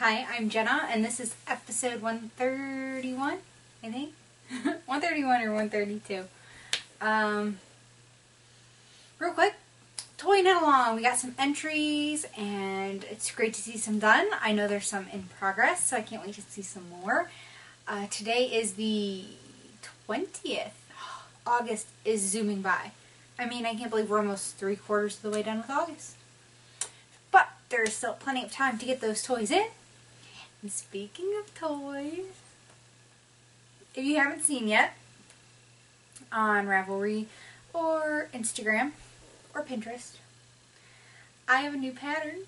Hi, I'm Jenna, and this is episode 131, I think. 131 or 132. Real quick, toying it along. We got some entries, and it's great to see some done. I know there's some in progress, so I can't wait to see some more. Today is the 20th. August is zooming by. I mean, I can't believe we're almost 3/4 of the way done with August. But there's still plenty of time to get those toys in. And speaking of toys, if you haven't seen yet, on Ravelry or Instagram or Pinterest, I have a new pattern.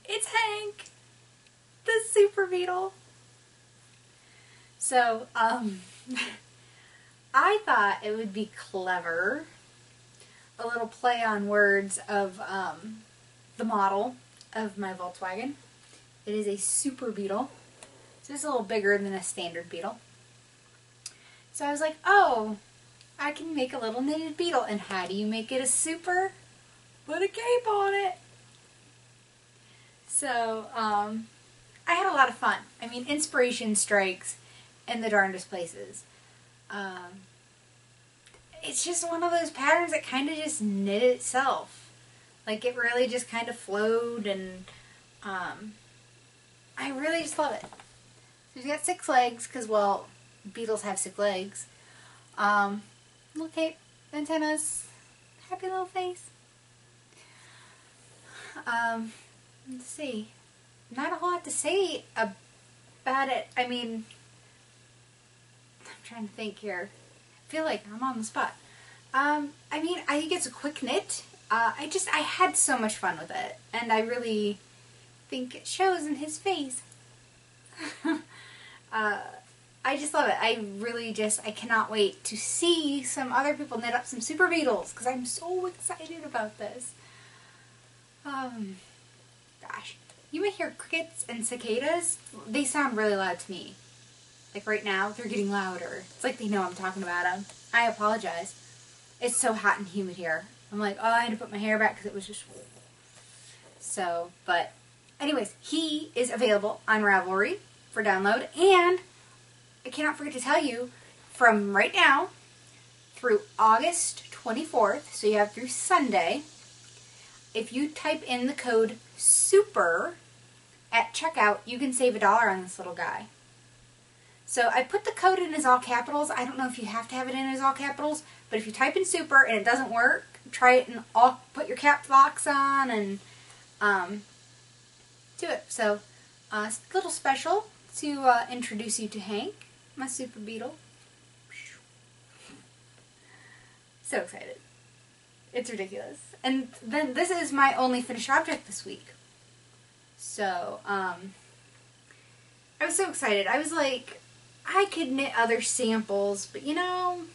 It's Hank, the Super Beetle. So, I thought it would be clever, a little play on words of the model of my Volkswagen. It is a Super Beetle. So it's a little bigger than a standard Beetle. So I was like, oh, I can make a little knitted Beetle. And how do you make it a super? Put a cape on it. So I had a lot of fun. I mean, inspiration strikes in the darndest places. It's just one of those patterns that kind of just knit itself. Like, it really just kind of flowed, and I really just love it. So he's got 6 legs, because, well, beetles have 6 legs. Little cape, antennas, happy little face. Let's see. Not a whole lot to say about it. I mean, I'm trying to think here. I feel like I'm on the spot. I mean, I think it's a quick knit. I had so much fun with it, and I really think it shows in his face. I just love it. I cannot wait to see some other people knit up some Super Beetles, because I'm so excited about this. Gosh. You may hear crickets and cicadas. They sound really loud to me. Like right now, they're getting louder. It's like they know I'm talking about them. I apologize. It's so hot and humid here. I'm like, oh, I had to put my hair back because it was just... So, but anyways, he is available on Ravelry for download. And I cannot forget to tell you, from right now through August 24th, so you have through Sunday, if you type in the code SUPER at checkout, you can save $1 on this little guy. So I put the code in as all capitals. I don't know if you have to have it in as all capitals, but if you type in SUPER and it doesn't work, try it and put your cap locks on and do it. So it's a little special to introduce you to Hank, my Super Beetle. So excited. It's ridiculous. And then this is my only finished object this week. So I was so excited. I was like, I could knit other samples, but you know,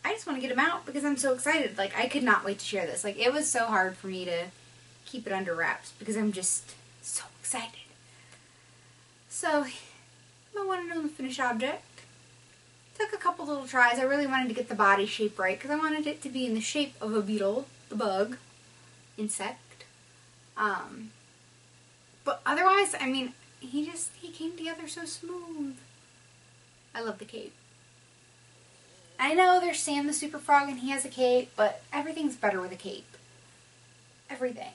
I just want to get them out because I'm so excited. Like, I could not wait to share this. Like, it was so hard for me to keep it under wraps because I'm just so excited. So, my one and only finished object. Took a couple little tries. I really wanted to get the body shape right because I wanted it to be in the shape of a beetle, the bug, insect. But otherwise, I mean, he came together so smooth. I love the cape. I know there's Sam the Super Frog and he has a cape, but everything's better with a cape. Everything.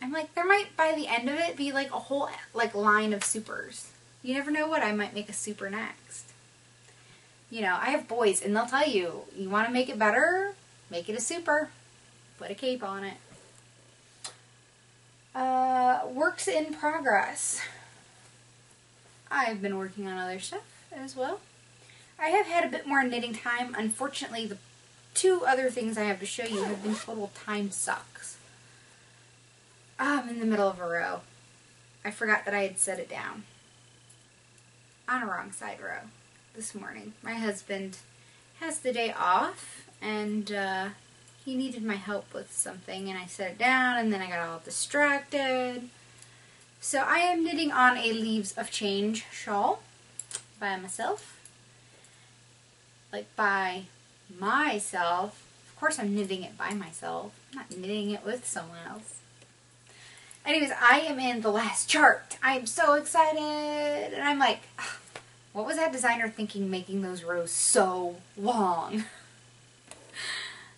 I'm like, there might, by the end of it, be like a whole line of supers. You never know what, I might make a super next. You know, I have boys and they'll tell you, you want to make it better? Make it a super. Put a cape on it. Works in progress. I've been working on other stuff as well. I have had a bit more knitting time. Unfortunately, the 2 other things I have to show you have been total time sucks. I'm in the middle of a row. I forgot that I had set it down. On a wrong side row this morning. My husband has the day off, and he needed my help with something, and I set it down, and then I got all distracted. So I am knitting on a Leaves of Change shawl by myself. Like, by myself. Of course I'm knitting it by myself. I'm not knitting it with someone else. Anyways, I am in the last chart. I am so excited. And I'm like, what was that designer thinking making those rows so long?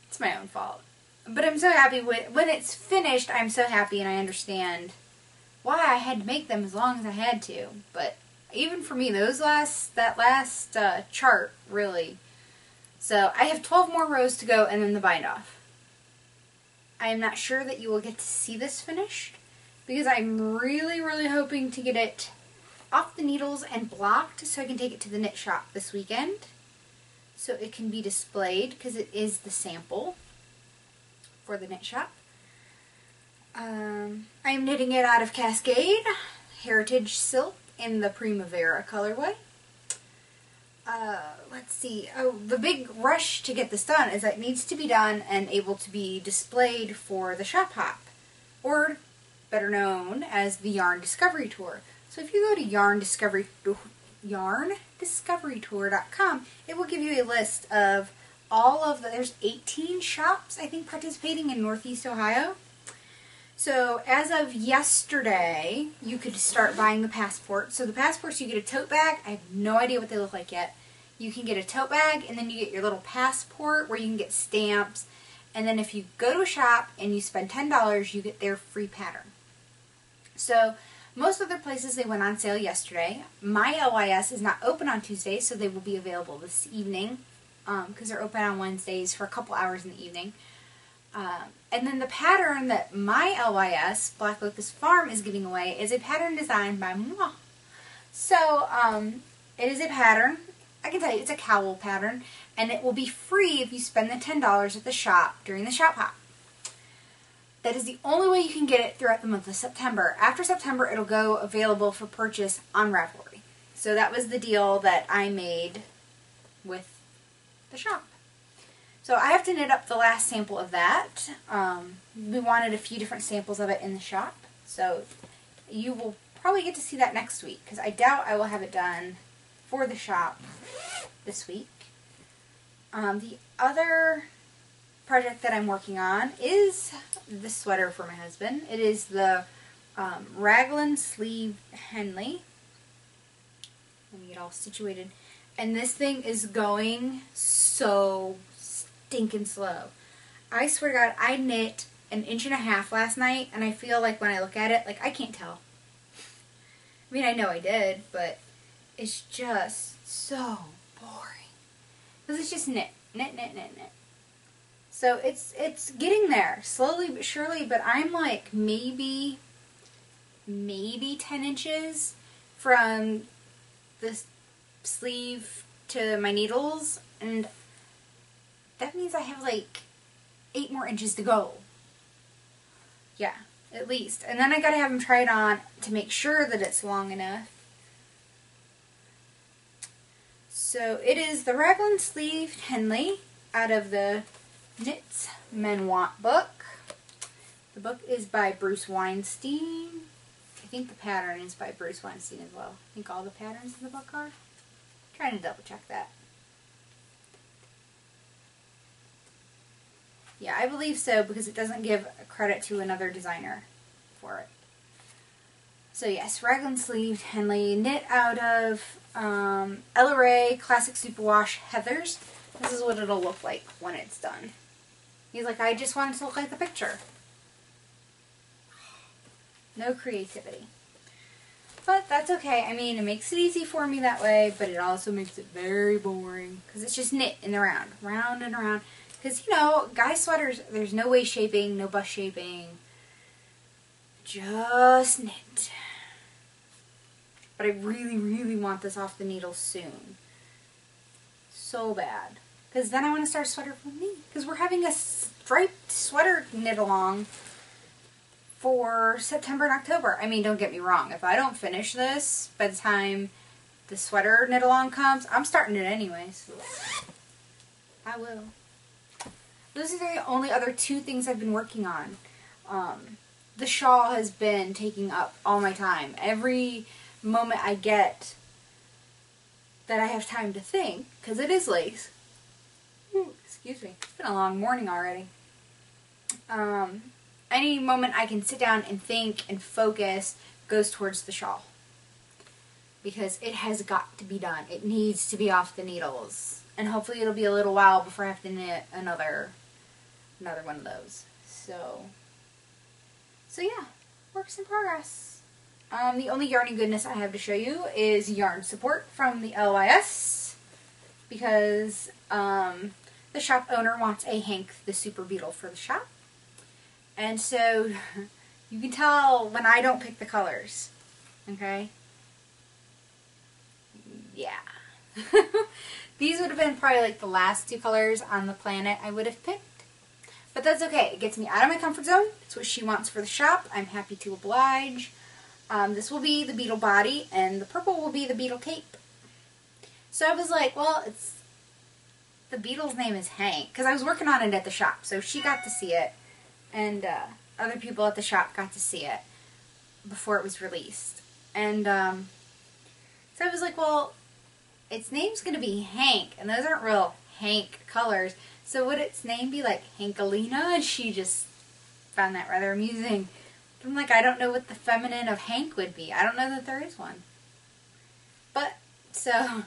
It's my own fault. But I'm so happy when it's finished. I'm so happy, and I understand why I had to make them as long as I had to. But even for me, that last chart, really. So I have 12 more rows to go and then the bind off. I am not sure that you will get to see this finished because I'm really, really hoping to get it off the needles and blocked so I can take it to the knit shop this weekend so it can be displayed because it is the sample for the knit shop. I am knitting it out of Cascade Heritage Silk in the Primavera colorway. Let's see. Oh, the big rush to get this done is that it needs to be done and able to be displayed for the shop hop, or better known as the Yarn Discovery Tour. So if you go to yarndiscoverytour.com, it will give you a list of all of there's 18 shops, I think, participating in Northeast Ohio. So as of yesterday, you could start buying the passport. So the passports, you get a tote bag. I have no idea what they look like yet. You can get a tote bag, and then you get your little passport where you can get stamps. And then if you go to a shop and you spend $10, you get their free pattern. So most other places, they went on sale yesterday. My LYS is not open on Tuesdays, so they will be available this evening because they're open on Wednesdays for a couple hours in the evening. And then the pattern that my LYS, Black Locust Farm, is giving away is a pattern designed by moi. So, it is a pattern, I can tell you, it's a cowl pattern, and it will be free if you spend the $10 at the shop during the shop hop. That is the only way you can get it throughout the month of September. After September, it'll go available for purchase on Ravelry. So that was the deal that I made with the shop. So I have to knit up the last sample of that. We wanted a few different samples of it in the shop. So you will probably get to see that next week because I doubt I will have it done for the shop this week. The other project that I'm working on is the sweater for my husband. It is the raglan sleeve Henley. Let me get all situated. And this thing is going so stinking slow. I swear to God, I knit 1.5 inches last night, and I feel like when I look at it, like I can't tell. I mean, I know I did, but it's just so boring. Because it's just knit, knit, knit, knit, knit. So it's getting there, slowly but surely, but I'm like maybe 10 inches from the sleeve to my needles, and that means I have like 8 more inches to go. Yeah, at least. And then I gotta have him try it on to make sure that it's long enough. So it is the raglan sleeve Henley out of the Knits Men Want book. The book is by Bruce Weinstein. I think the pattern is by Bruce Weinstein as well. I think all the patterns in the book are. I'm trying to double check that. Yeah, I believe so because it doesn't give credit to another designer for it. So yes, raglan sleeved Henley, knit out of Ella Rae Classic Superwash Heathers. This is what it'll look like when it's done. He's like, I just want it to look like the picture. No creativity. But that's okay. I mean, it makes it easy for me that way, but it also makes it very boring because it's just knit in the round, round and around. Because, you know, guy sweaters, there's no waist shaping, no bust shaping. Just knit. But I really, really want this off the needle soon. So bad. Because then I want to start a sweater for me. Because we're having a striped sweater knit along for September and October. I mean, don't get me wrong. If I don't finish this by the time the sweater knit along comes, I'm starting it anyways. I will. Those are the only other 2 things I've been working on. The shawl has been taking up all my time. Every moment I get that I have time to think, because it is late. Ooh, excuse me. It's been a long morning already. any moment I can sit down and think and focus goes towards the shawl. Because it has got to be done. It needs to be off the needles. And hopefully it'll be a little while before I have to knit another one of those. So yeah, works in progress. The only yarny goodness I have to show you is yarn support from the LYS. Because the shop owner wants a Hank the Super Beetle for the shop. And so you can tell when I don't pick the colors. Okay? Yeah. These would have been probably like the last 2 colors on the planet I would have picked. But that's okay. It gets me out of my comfort zone. It's what she wants for the shop. I'm happy to oblige. This will be the beetle body, and the purple will be the beetle cape. So I was like, well, the beetle's name is Hank. Because I was working on it at the shop. So she got to see it. And other people at the shop got to see it before it was released. And so I was like, well, its name's going to be Hank, and those aren't real Hank colors, so would its name be like Hankalina? And she just found that rather amusing. But I'm like, I don't know what the feminine of Hank would be. I don't know that there is one. But, so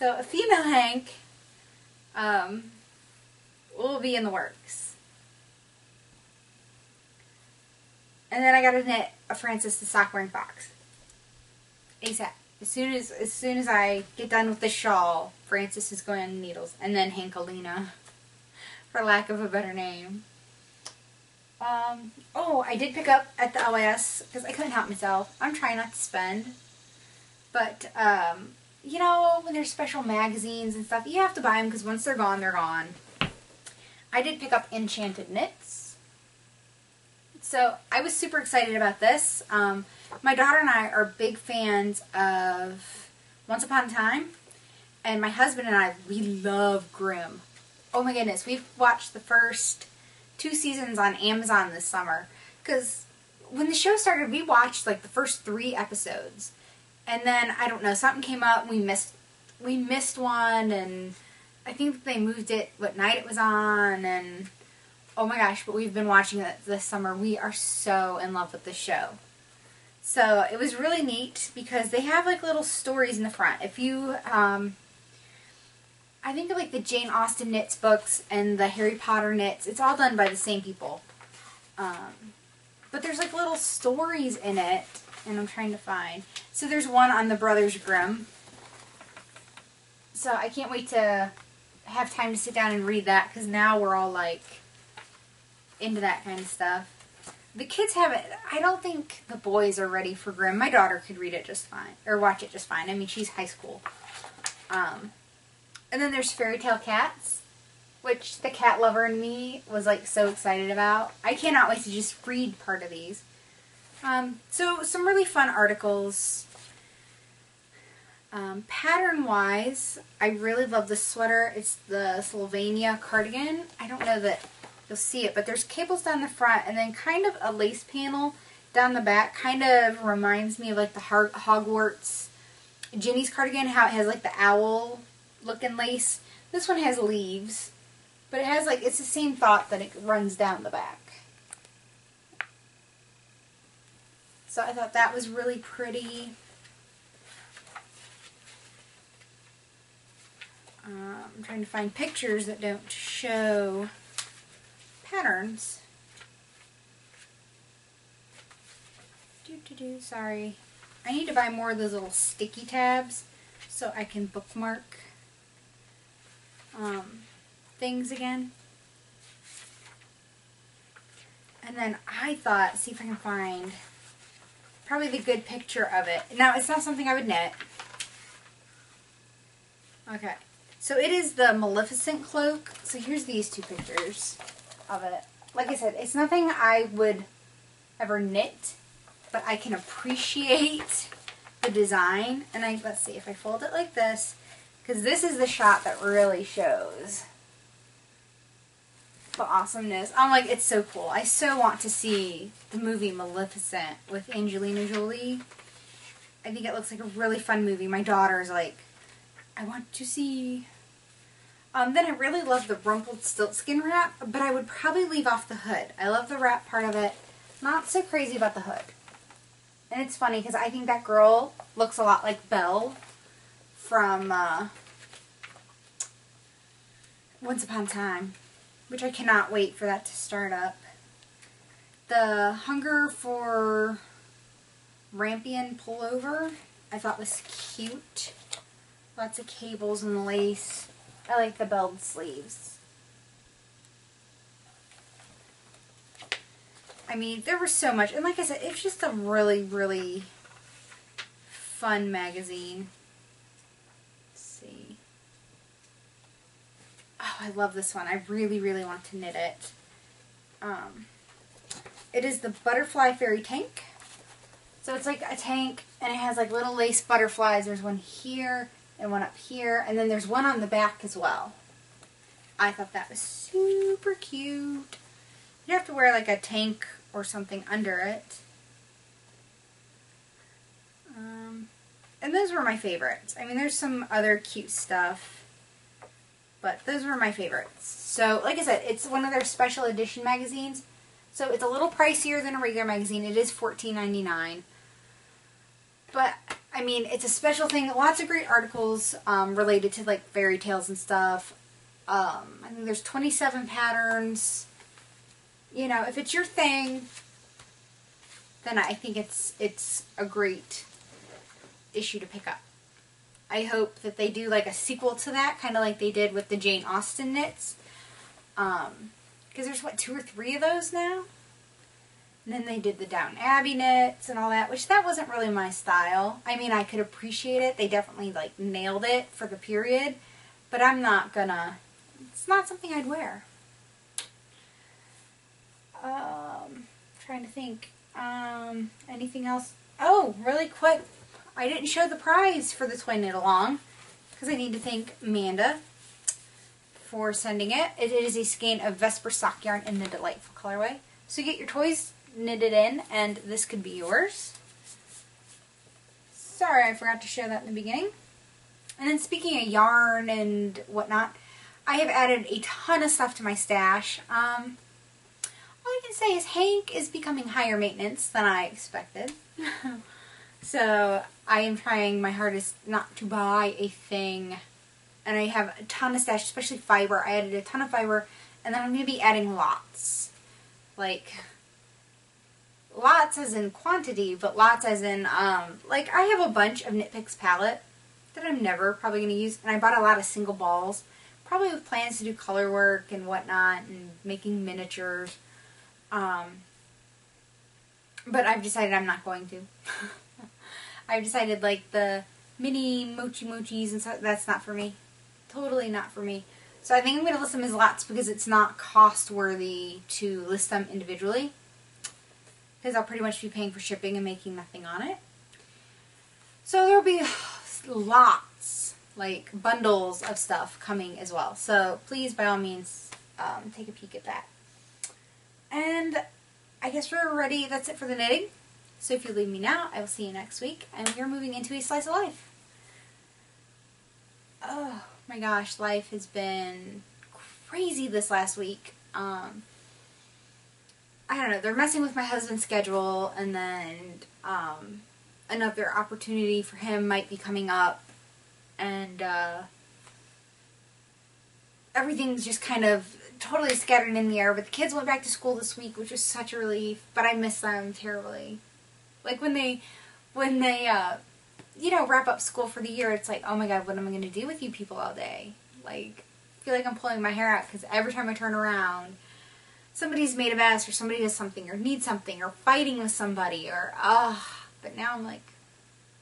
a female Hank will be in the works. And then I got to knit a Francis the Sock Wearing Fox. ASAP. As soon as I get done with the shawl, Francis is going on needles, and then Hankalina, for lack of a better name. Oh, I did pick up at the LYS because I couldn't help myself. I'm trying not to spend, but you know, when there's special magazines and stuff, you have to buy them because once they're gone, they're gone. I did pick up Enchanted knits, so I was super excited about this. My daughter and I are big fans of Once Upon a Time, and my husband and I, we love Grimm. Oh my goodness, we've watched the first 2 seasons on Amazon this summer, because when the show started, we watched like the first 3 episodes, and then, I don't know, something came up, we missed one, and I think they moved it, what night it was on, and oh my gosh, but we've been watching it this summer. We are so in love with the show. So it was really neat because they have like little stories in the front. If you, I think of like the Jane Austen knits books and the Harry Potter knits. It's all done by the same people. But there's like little stories in it, and I'm trying to find. So there's one on the Brothers Grimm. So I can't wait to have time to sit down and read that because now we're all like into that kind of stuff. The kids haven't, I don't think the boys are ready for Grimm. My daughter could read it just fine, or watch it just fine. I mean, she's high school. And then there's Fairy Tale Cats, which the cat lover in me was like so excited about. I cannot wait to just read part of these. So some really fun articles. Pattern-wise, I really love this sweater. It's the Slovenia cardigan. I don't know that you'll see it, but there's cables down the front and then kind of a lace panel down the back. Kind of reminds me of like the Hogwarts Ginny's cardigan, how it has like the owl looking lace. This one has leaves, but it has like, it's the same thought that it runs down the back. So I thought that was really pretty. I'm trying to find pictures that don't show patterns. Sorry. I need to buy more of those little sticky tabs so I can bookmark things again. And then I thought, see if I can find probably the good picture of it. Now, it's not something I would knit. Okay. So it is the Maleficent cloak. So here's these 2 pictures of it. Like I said, it's nothing I would ever knit, but I can appreciate the design. And let's see if I fold it like this, because this is the shot that really shows the awesomeness. I'm like, it's so cool. I so want to see the movie Maleficent with Angelina Jolie. I think it looks like a really fun movie. My daughter's like, I want to see Then I really love the Rumpelstiltskin wrap, but I would probably leave off the hood. I love the wrap part of it. Not so crazy about the hood. And it's funny because I think that girl looks a lot like Belle from Once Upon a Time, which I cannot wait for that to start up. The Hunger for Rampion pullover I thought was cute. Lots of cables and lace. I like the belled sleeves. I mean, there was so much. And like I said, it's just a really, really fun magazine. Let's see. Oh, I love this one. I really, really want to knit it. It is the Butterfly Fairy Tank. So it's like a tank, and it has like little lace butterflies. There's one here and one up here, and then there's one on the back as well. I thought that was super cute. You have to wear like a tank or something under it. And those were my favorites. I mean, there's some other cute stuff, but those were my favorites. So, like I said, it's one of their special edition magazines. So it's a little pricier than a regular magazine. It is $14.99. But, I mean, it's a special thing. Lots of great articles related to, like, fairy tales and stuff. I think there's 27 patterns. You know, if it's your thing, then I think it's a great issue to pick up. I hope that they do, like, a sequel to that, kind of like they did with the Jane Austen knits. Because there's, what, 2 or 3 of those now? And then they did the Downton Abbey knits and all that, which that wasn't really my style. I mean, I could appreciate it. They definitely, like, nailed it for the period. But I'm not gonna... It's not something I'd wear. Trying to think. Anything else? Oh, really quick. I didn't show the prize for the twin knit along because I need to thank Amanda for sending it. It is a skein of Vesper sock yarn in the delightful colorway. So you get your toys knitted in, and this could be yours. Sorry, I forgot to show that in the beginning. And then speaking of yarn and whatnot, I have added a ton of stuff to my stash. All I can say is Hank is becoming higher maintenance than I expected. So I am trying my hardest not to buy a thing. And I have a ton of stash, especially fiber. I added a ton of fiber, and then I'm going to be adding lots. Like, lots as in quantity, but lots as in, like, I have a bunch of Knit Picks palette that I'm never probably going to use, and I bought a lot of single balls, probably with plans to do color work and whatnot, and making miniatures, but I've decided I'm not going to. I've decided, like, the mini mochis and stuff, that's not for me. Totally not for me. So I think I'm going to list them as lots because it's not cost worthy to list them individually. Because I'll pretty much be paying for shipping and making nothing on it. So there will be lots, like bundles of stuff coming as well. So please, by all means, take a peek at that. And I guess we're ready. That's it for the knitting. So if you leave me now, I will see you next week. And we're moving into a slice of life. Oh my gosh, life has been crazy this last week. I don't know, they're messing with my husband's schedule, and then another opportunity for him might be coming up, and everything's just kind of totally scattered in the air. But the kids went back to school this week, which was such a relief, but I miss them terribly. Like when they you know, wrap up school for the year, it's like, oh my god, what am I going to do with you people all day? Like, I feel like I'm pulling my hair out because every time I turn around, somebody's made a mess, or somebody does something, or needs something, or fighting with somebody, or, but now I'm like,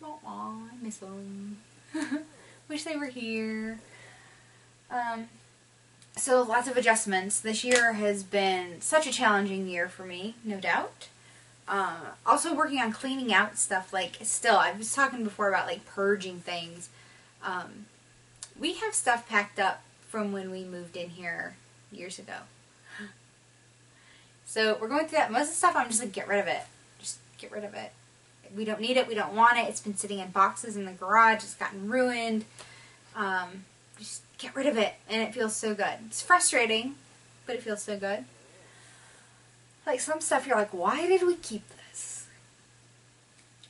oh, I miss them. Wish they were here. So lots of adjustments. This year has been such a challenging year for me, no doubt. Also working on cleaning out stuff, like, still, I was talking before about, like, purging things. We have stuff packed up from when we moved in here years ago. So we're going through that. Most of the stuff, I'm just like, get rid of it. Just get rid of it. We don't need it. We don't want it. It's been sitting in boxes in the garage. It's gotten ruined. Just get rid of it, and it feels so good. It's frustrating, but it feels so good. Like some stuff you're like, why did we keep this?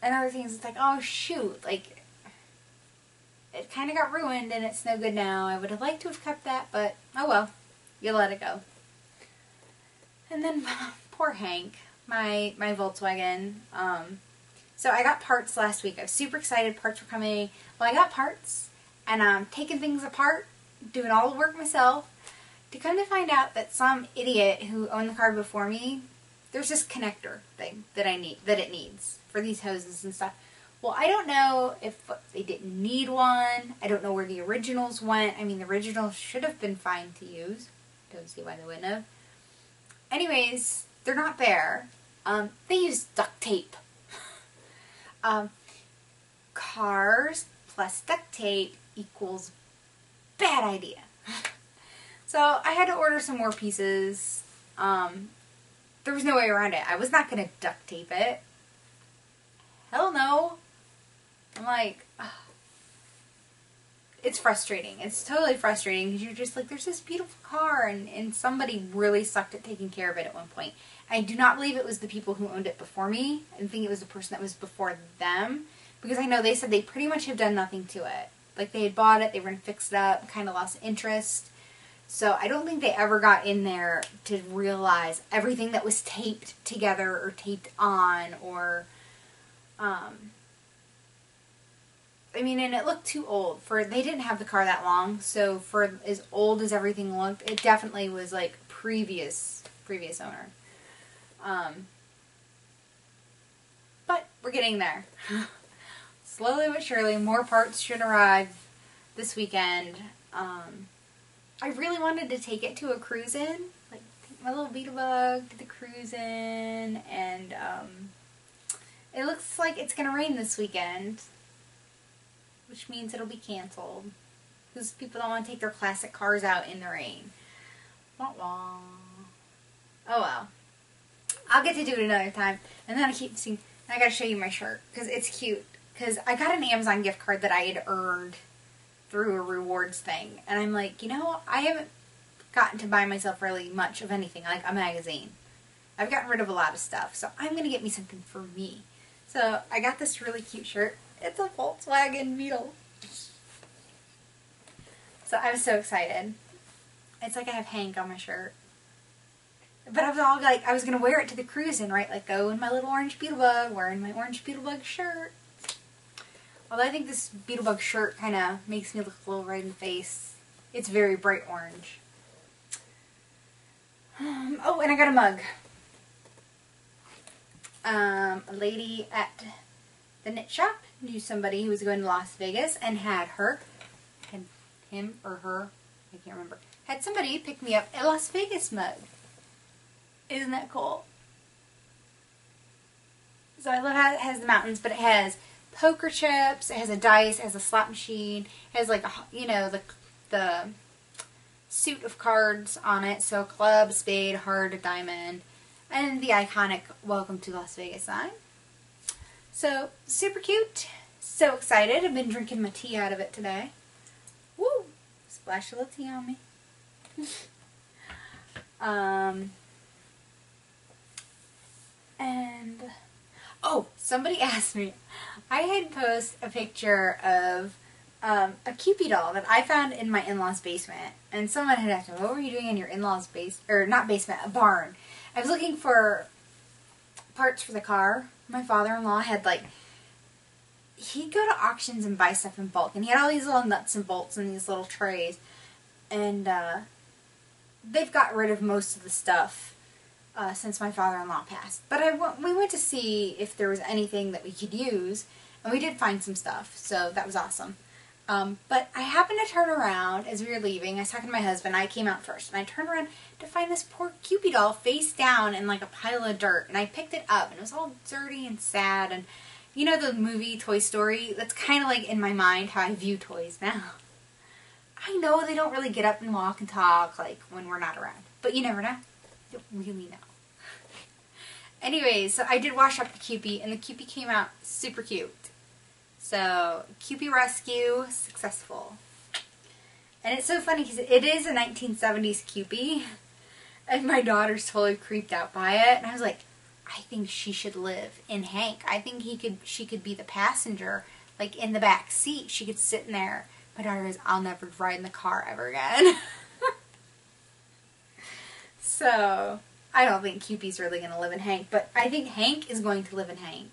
And other things it's like, oh shoot, like it kind of got ruined and it's no good now. I would have liked to have kept that, but oh well, you let it go. And then poor Hank, my Volkswagen. So I got parts last week. I was super excited. Parts were coming. Well, I got parts, and I'm taking things apart, doing all the work myself, to come to find out that some idiot who owned the car before me, there's this connector thing that it needs for these hoses and stuff. Well, I don't know if they didn't need one. I don't know where the originals went. I mean, the originals should have been fine to use. Don't see why they wouldn't have. Anyways, they're not there. They use duct tape. Cars plus duct tape equals bad idea. So I had to order some more pieces. There was no way around it. I was not going to duct tape it. Hell no. I'm like, ugh. It's frustrating. It's totally frustrating because you're just like, there's this beautiful car and somebody really sucked at taking care of it at one point. I do not believe it was the people who owned it before me. I think it was the person that was before them, because I know they said they pretty much have done nothing to it. Like they had bought it, they were going to fix it up, kind of lost interest. So I don't think they ever got in there to realize everything that was taped together or taped on or, I mean, and it looked too old. They didn't have the car that long, so for as old as everything looked, it definitely was like previous owner. But we're getting there. Slowly but surely, more parts should arrive this weekend. I really wanted to take it to a cruise-in, like take my little Beetle Bug to the cruise-in, and it looks like it's gonna rain this weekend, which means it'll be canceled because people don't want to take their classic cars out in the rain. Wah wah. Oh well. I'll get to do it another time. And then I keep seeing, I gotta show you my shirt because it's cute. Because I got an Amazon gift card that I had earned through a rewards thing. And I'm like, you know, I haven't gotten to buy myself really much of anything, like a magazine. I've gotten rid of a lot of stuff. So I'm going to get me something for me. So I got this really cute shirt. It's a Volkswagen Beetle. So I was so excited. It's like I have Hank on my shirt. But I was all like, I was going to wear it to the cruise-in, right? Like, go in my little orange Beetlebug, wearing my orange Beetlebug shirt. Although I think this Beetlebug shirt kind of makes me look a little red in the face. It's very bright orange. Oh, and I got a mug. A lady at the knit shop knew somebody who was going to Las Vegas and had him or her, I can't remember, had somebody pick me up a Las Vegas mug. Isn't that cool? So I love how it has the mountains, but it has poker chips, it has a dice, it has a slot machine, it has like, you know, the suit of cards on it. So club, spade, heart, diamond, and the iconic Welcome to Las Vegas sign. So super cute. So excited. I've been drinking my tea out of it today. Woo! Splash a little tea on me. And, oh, somebody asked me, I had posted a picture of a Cupid doll that I found in my in-laws basement. And someone had asked me, what were you doing in your in-laws or not basement, a barn. I was looking for parts for the car. My father-in-law had like, he'd go to auctions and buy stuff in bulk. And he had all these little nuts and bolts in these little trays. And they've got rid of most of the stuff since my father-in-law passed. But we went to see if there was anything that we could use, and we did find some stuff, so that was awesome. But I happened to turn around as we were leaving. I was talking to my husband. I came out first, and I turned around to find this poor Cupid doll face down in like a pile of dirt, and I picked it up, and it was all dirty and sad, and you know the movie Toy Story? That's kind of like in my mind how I view toys now. I know they don't really get up and walk and talk like when we're not around, but you never know. You don't really know. Anyways, so I did wash up the Cupid, and the Cupid came out super cute. So, Cupid rescue successful. And it's so funny because it is a 1970s Kewpie. And my daughter's totally creeped out by it. And I was like, I think she should live in Hank. I think she could be the passenger, like in the back seat. She could sit in there. My daughter goes, I'll never ride in the car ever again. So, I don't think Kewpie's really going to live in Hank. But I think Hank is going to live in Hank.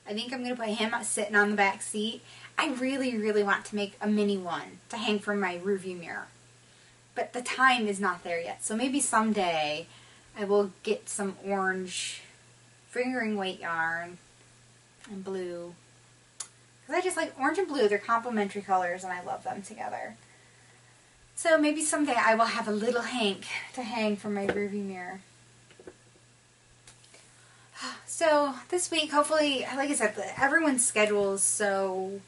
I think I'm going to put him sitting on the back seat. I really, really want to make a mini one to hang from my rearview mirror. But the time is not there yet. So maybe someday I will get some orange fingering weight yarn and blue. Because I just like orange and blue. They're complementary colors and I love them together. So maybe someday I will have a little Hank to hang from my rearview mirror. So this week, hopefully, like I said, everyone's schedule is so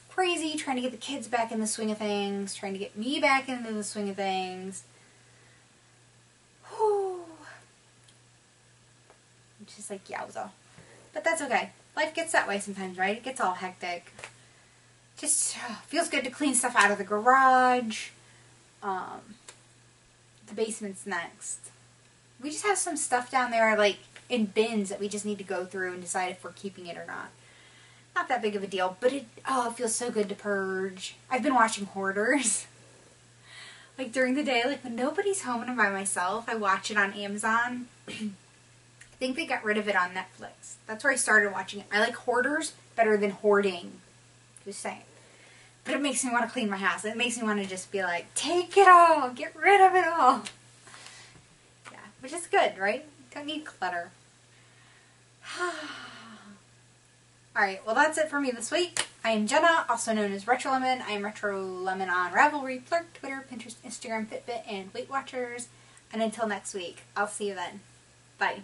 crazy, trying to get the kids back in the swing of things, trying to get me back into the swing of things. Whew. It's just like yowza. But that's okay. Life gets that way sometimes, right? It gets all hectic. Just feels good to clean stuff out of the garage. The basement's next. We just have some stuff down there, like, in bins that we just need to go through and decide if we're keeping it or not. Not that big of a deal, but it feels so good to purge. I've been watching Hoarders. Like during the day, like when nobody's home and I'm by myself, I watch it on Amazon. I think they got rid of it on Netflix. That's where I started watching it. I like Hoarders better than hoarding. Just saying. But it makes me want to clean my house. It makes me want to just be like, take it all, get rid of it all. Yeah, which is good, right? Don't need clutter. Alright, well that's it for me this week. I am Jenna, also known as RetroLemon. I am RetroLemon on Ravelry, Flirt, Twitter, Pinterest, Instagram, Fitbit, and Weight Watchers. And until next week, I'll see you then. Bye.